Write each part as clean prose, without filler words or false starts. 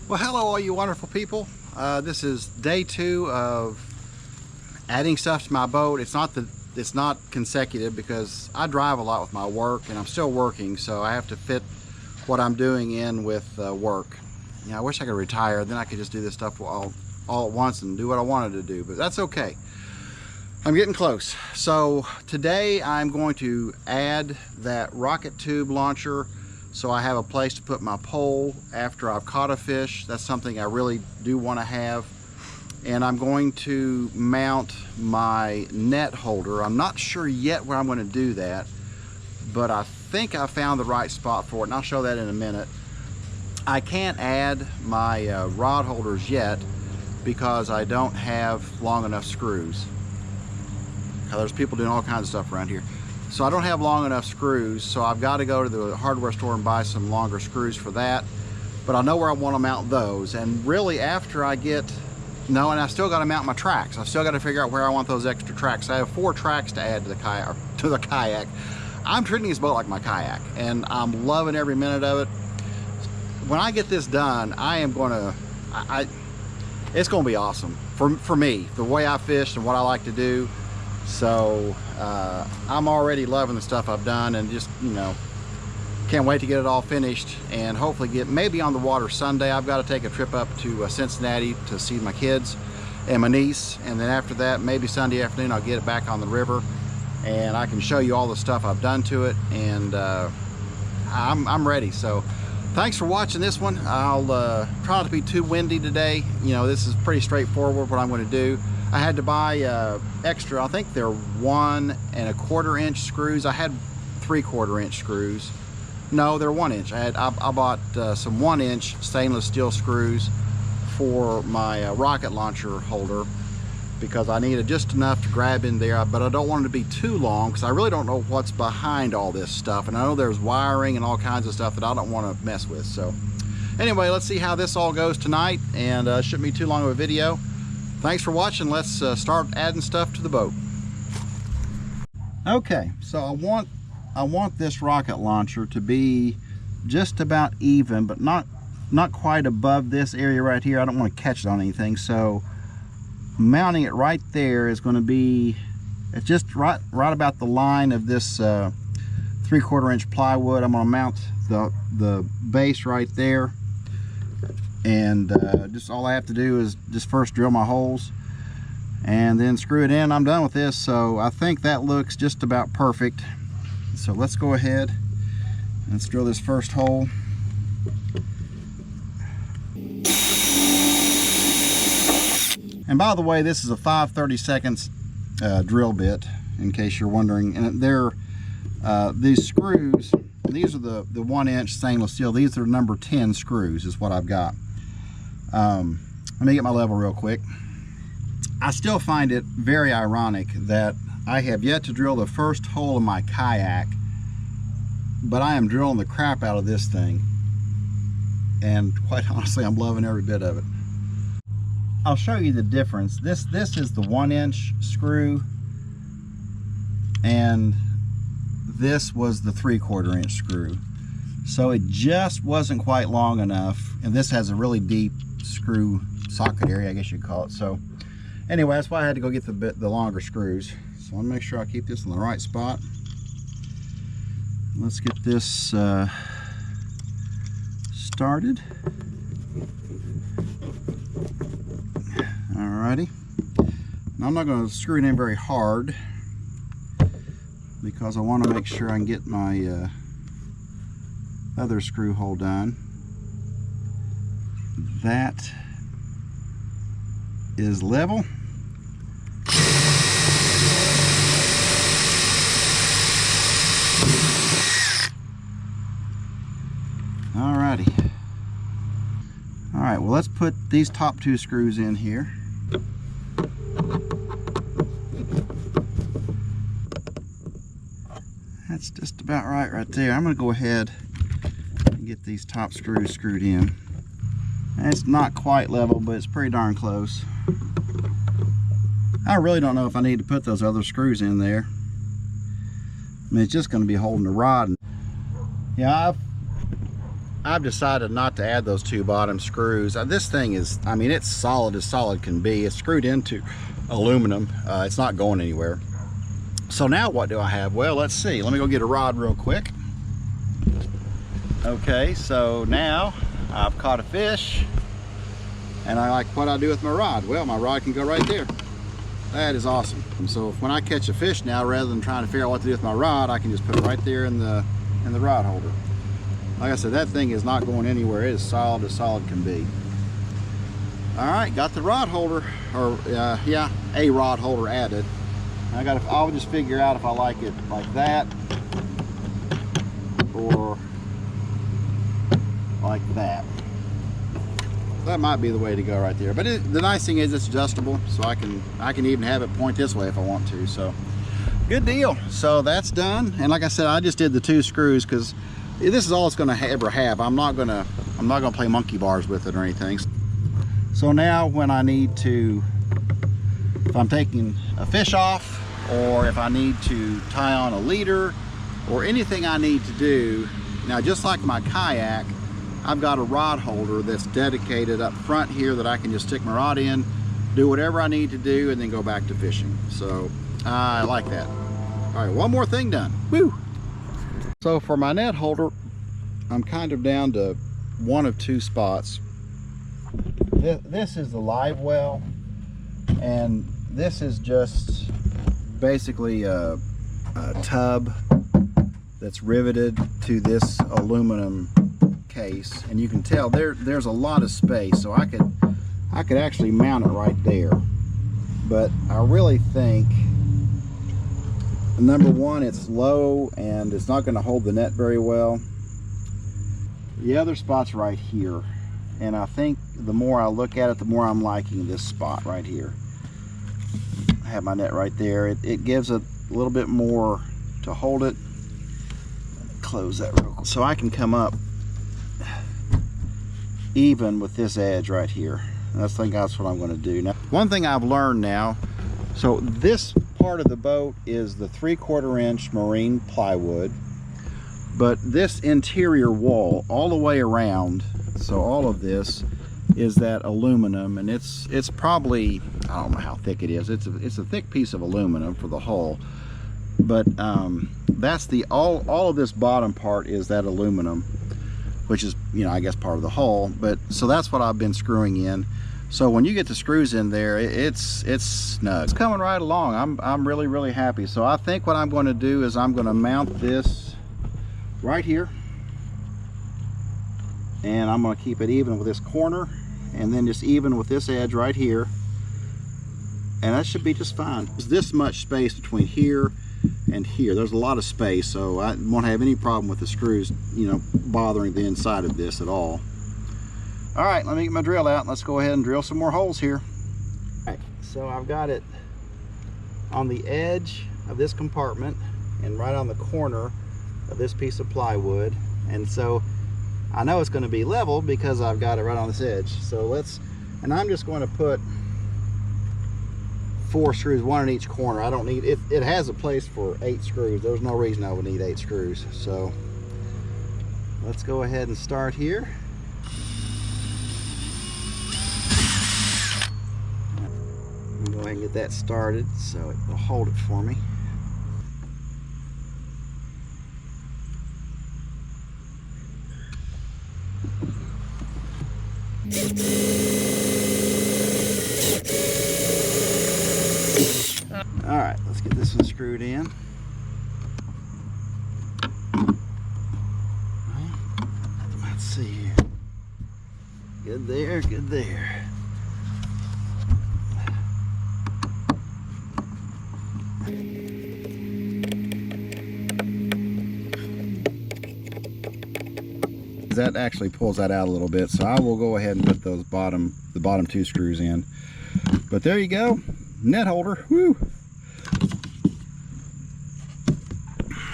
Well, hello all you wonderful people. This is day 2 of adding stuff to my boat. It's not consecutive because I drive a lot with my work and I'm still working, so I have to fit what I'm doing in with work. You know, I wish I could retire, then I could just do this stuff all at once and do what I wanted to do, but that's okay. I'm getting close. So today I'm going to add that rocket tube launcher so I have a place to put my pole after I've caught a fish. That's something I really do want to have. And I'm going to mount my net holder. I'm not sure yet where I'm going to do that, but I think I found the right spot for it, and I'll show that in a minute. I can't add my rod holders yet because I don't have long enough screws. Now, there's people doing all kinds of stuff around here. So I don't have long enough screws, so I've got to go to the hardware store and buy some longer screws for that. But I know where I want to mount those. And really after I get, and I still got to mount my tracks. I've still got to figure out where I want those extra tracks. I have 4 tracks to add to the kayak. I'm treating this boat like my kayak, and I'm loving every minute of it. When I get this done, I am going to, it's going to be awesome for me, the way I fish and what I like to do. So I'm already loving the stuff I've done, and just, can't wait to get it all finished and hopefully get maybe on the water Sunday. I've got to take a trip up to Cincinnati to see my kids and my niece, and then after that, maybe Sunday afternoon, I'll get it back on the river and I can show you all the stuff I've done to it, and I'm ready. So thanks for watching this one. I'll try not to be too windy today. This is pretty straightforward what I'm going to do. I had to buy extra, I think they're 1 1/4 inch screws. I had 3/4 inch screws. No, they're 1 inch. I bought some 1 inch stainless steel screws for my rocket launcher holder because I needed just enough to grab in there, but I don't want it to be too long because I really don't know what's behind all this stuff. And I know there's wiring and all kinds of stuff that I don't want to mess with. So anyway, let's see how this all goes tonight, and it shouldn't be too long of a video. Thanks for watching. Let's start adding stuff to the boat. Okay, so I want this rocket launcher to be just about even, but not quite above this area right here. I don't want to catch it on anything, so mounting it right there is going to be, it's just right about the line of this 3/4 inch plywood. I'm going to mount the base right there. And just all I have to do is just first drill my holes and then screw it in. I'm done with this, so I think that looks just about perfect. So let's go ahead and let's drill this first hole. And by the way, this is a 5/32 drill bit, in case you're wondering. And they're these screws, these are the 1 inch stainless steel. These are number 10 screws is what I've got. Let me get my level real quick. I still find it very ironic that I have yet to drill the first hole in my kayak, but I am drilling the crap out of this thing, and quite honestly, I'm loving every bit of it. I'll show you the difference. This is the 1 inch screw, and this was the 3/4 inch screw. So it just wasn't quite long enough, and this has a really deep screw socket area, I guess you'd call it. So anyway, that's why I had to go get the longer screws. So I'll make sure I keep this in the right spot. Let's get this started. Alrighty. Now I'm not going to screw it in very hard because I want to make sure I can get my other screw hole done. That is level. Alrighty. Alright, well, let's put these top 2 screws in here. That's just about right there. I'm going to go ahead and get these top screws screwed in. And it's not quite level, but it's pretty darn close. I really don't know if I need to put those other screws in there. I mean, it's just going to be holding the rod. Yeah, I've decided not to add those 2 bottom screws. This thing is, I mean, it's solid as solid can be. It's screwed into aluminum. It's not going anywhere. So now what do I have? Well, let's see. Let me go get a rod real quick. Okay, so now I've caught a fish, and I like what I do with my rod. Well, my rod can go right there. That is awesome. And so when I catch a fish now, rather than trying to figure out what to do with my rod, I can just put it right there in the rod holder. Like I said, that thing is not going anywhere. It is solid as solid can be. All right, got the rod holder, or yeah, a rod holder added. I'll just figure out if I like it like that or like that. That might be the way to go right there. But the nice thing is it's adjustable, so I can even have it point this way if I want to. So good deal. So that's done. And like I said, I just did the 2 screws because this is all it's going to ever have. I'm not gonna play monkey bars with it or anything. So now when I need to, if I'm taking a fish off, or if I need to tie on a leader, or anything I need to do, now just like my kayak, I've got a rod holder that's dedicated up front here that I can just stick my rod in, do whatever I need to do, and then go back to fishing. So I like that. All right, one more thing done. Woo! So for my net holder, I'm kind of down to one of 2 spots. This is the live well, and this is just basically a tub that's riveted to this aluminum case, and you can tell there's a lot of space, so I could actually mount it right there. But I really think, number one, it's low and it's not going to hold the net very well. The other spot's right here, and I think the more I look at it, the more I'm liking this spot right here. I have my net right there. It gives it a little bit more to hold it. Close that real quick. So I can come up even with this edge right here. And I think that's what I'm going to do. Now, one thing I've learned now, so this part of the boat is the 3/4 inch marine plywood, but this interior wall all the way around, so all of this is that aluminum, and it's probably, I don't know how thick it is. It's a thick piece of aluminum for the hull, but that's the all of this bottom part is that aluminum, which is, you know, I guess part of the hull. But so that's what I've been screwing in. So when you get the screws in there, it's snug. It's coming right along. I'm really happy. So I think what I'm going to do is I'm going to mount this right here, and I'm going to keep it even with this corner, and then just even with this edge right here, and that should be just fine. There's this much space between here and here. There's a lot of space, so I won't have any problem with the screws, you know, bothering the inside of this at all. All right, let me get my drill out and let's go ahead and drill some more holes here. All right, so I've got it on the edge of this compartment and right on the corner of this piece of plywood, and so I know it's going to be level because I've got it right on this edge. So and I'm just going to put 4 screws, 1 in each corner. I don't need it. It has a place for 8 screws. There's no reason I would need 8 screws. So let's go ahead and start here. Go ahead and get that started so it will hold it for me. All right, let's get this one screwed in. Let's see here. Good there, good there. That actually pulls that out a little bit, so I will go ahead and put those the bottom 2 screws in. But there you go, net holder. Woo!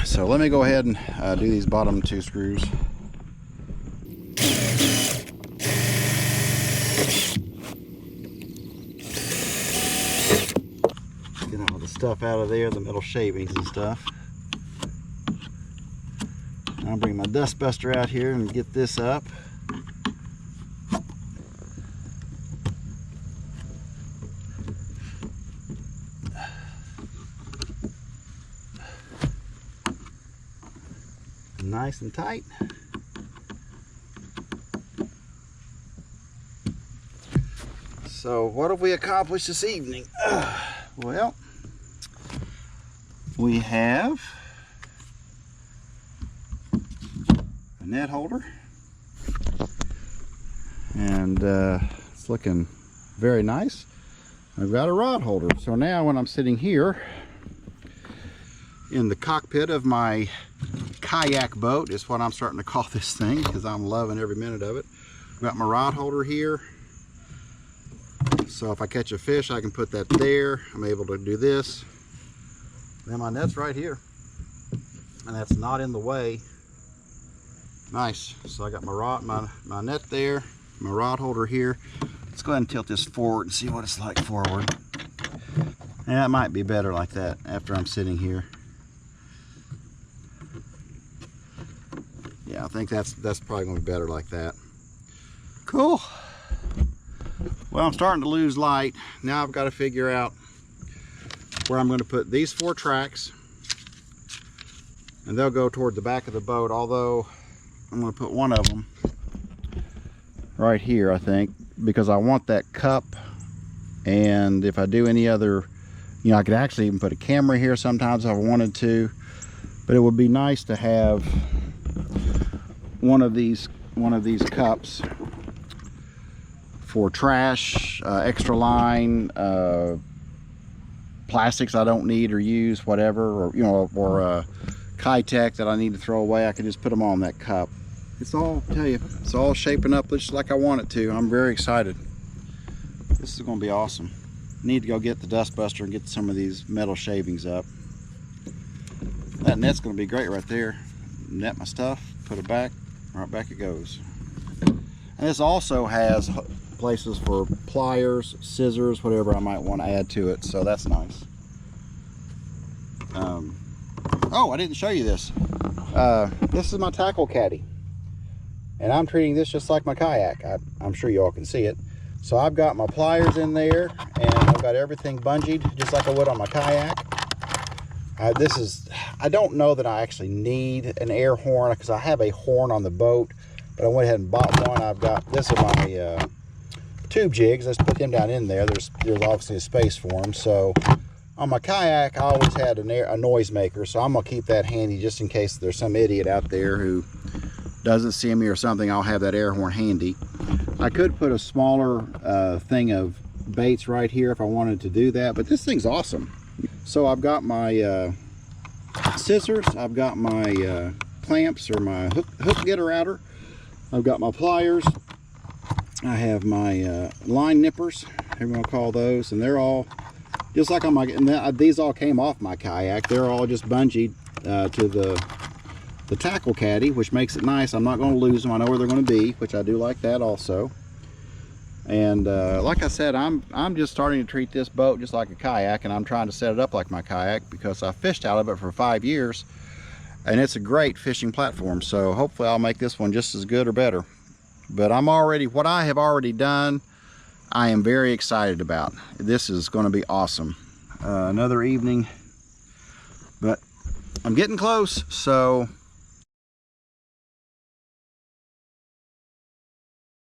So let me go ahead and do these bottom 2 screws. Get all the stuff out of there, the metal shavings and stuff. I'll bring my dust buster out here and get this up. Nice and tight. So what have we accomplished this evening? Well, we have a net holder, and it's looking very nice. I've got a rod holder. So now when I'm sitting here in the cockpit of my kayak boat, is what I'm starting to call this thing because I'm loving every minute of it. I've got my rod holder here. So if I catch a fish, I can put that there. I'm able to do this. Then my net's right here. And that's not in the way. Nice. So I got my net there, my rod holder here. Let's go ahead and tilt this forward and see what it's like forward. Yeah, it might be better like that after I'm sitting here. Yeah, I think that's probably going to be better like that. Cool. Well, I'm starting to lose light. Now I've got to figure out where I'm going to put these 4 tracks. And they'll go toward the back of the boat, although I'm going to put one of them right here, I think, because I want that cup. And if I do any other, you know, I could actually even put a camera here sometimes if I wanted to. But it would be nice to have one of these cups for trash, extra line, plastics I don't need or use, whatever, or you know, or Kitech that I need to throw away. I can just put them on that cup. It's all, I tell you, it's all shaping up just like I want it to. I'm very excited. This is going to be awesome. Need to go get the dust buster and get some of these metal shavings up. That net's going to be great right there. Net my stuff, put it back, right back it goes. And this also has places for pliers, scissors, whatever I might want to add to it, so that's nice. Oh, I didn't show you this. This is my tackle caddy, and I'm treating this just like my kayak. I'm sure you all can see it. So I've got my pliers in there, and I've got everything bungeed just like I would on my kayak. I don't know that I actually need an air horn because I have a horn on the boat, but I went ahead and bought one. I've got, this is my tube jigs. Let's put them down in there. There's obviously a space for them. So on my kayak, I always had a noise maker, so I'm gonna keep that handy just in case there's some idiot out there who doesn't see me or something. I'll have that air horn handy. I could put a smaller thing of baits right here if I wanted to do that, but this thing's awesome. So I've got my scissors, I've got my clamps or my hook getter outer, I've got my pliers, I have my line nippers, everyone will call those, and they're all just like on my, and these all came off my kayak. They're all just bungeed to the tackle caddy, which makes it nice. I'm not going to lose them. I know where they're going to be, which I do like that also. And like I said, I'm just starting to treat this boat just like a kayak, and I'm trying to set it up like my kayak because I fished out of it for 5 years, and it's a great fishing platform. So hopefully I'll make this one just as good or better. But what I have already done, I am very excited about. This is going to be awesome. Another evening, but I'm getting close, so